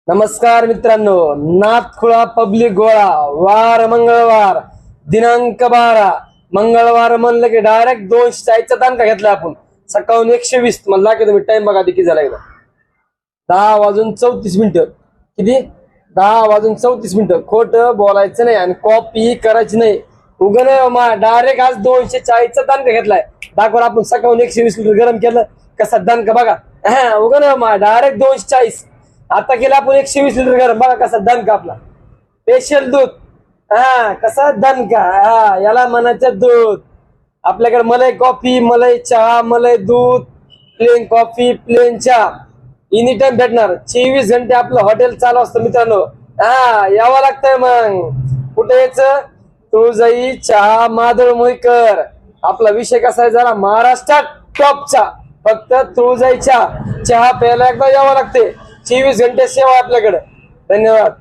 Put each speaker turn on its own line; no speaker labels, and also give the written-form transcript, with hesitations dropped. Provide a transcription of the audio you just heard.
नमस्कार मित्रांनो, नाथखुळा पब्लिक गोळा वार मंगळवार दिनांक 12 मंगळवार म्हणलं की डायरेक्ट 240चा दानका घेतला आपण. सकाळून 120 म्हणला की तुम्ही टाइम बघा किती झाला एकदा 10:34 किती 10:34 खोट बोलायचं नाही आणि कॉपी करायची नाही. उगं नाही डायरेक्ट आज 240चा दानका घेतलाय. दाखवर आपण सकाळून 120 लिटर गरम केलं कसा दानका बघा. उगं नाही डायरेक्ट 240. आता केला आपण 120 लिटर गरम बघा कसा दणका आपला स्पेशल दूध. कसा दणका याला म्हणायचं दूध. आपल्याकडे मलाई कॉफी, मलाई चहा, मलाई दूध, प्लेन कॉफी, प्लेन चहा एनी टाइम भेटणार. 24 घंटे आपलं हॉटेल चालू असतं मित्रांनो. यावं लागतंय. मग कुठे यायचं? तुळजाई चहा मादळ मोईकर. आपला विषय कसा आहे जरा महाराष्ट्रात टॉपचा. फक्त तुळजाई चहा प्यायला एकदा यावं लागते. 24 घंटे सेवा आपल्याकडे. धन्यवाद.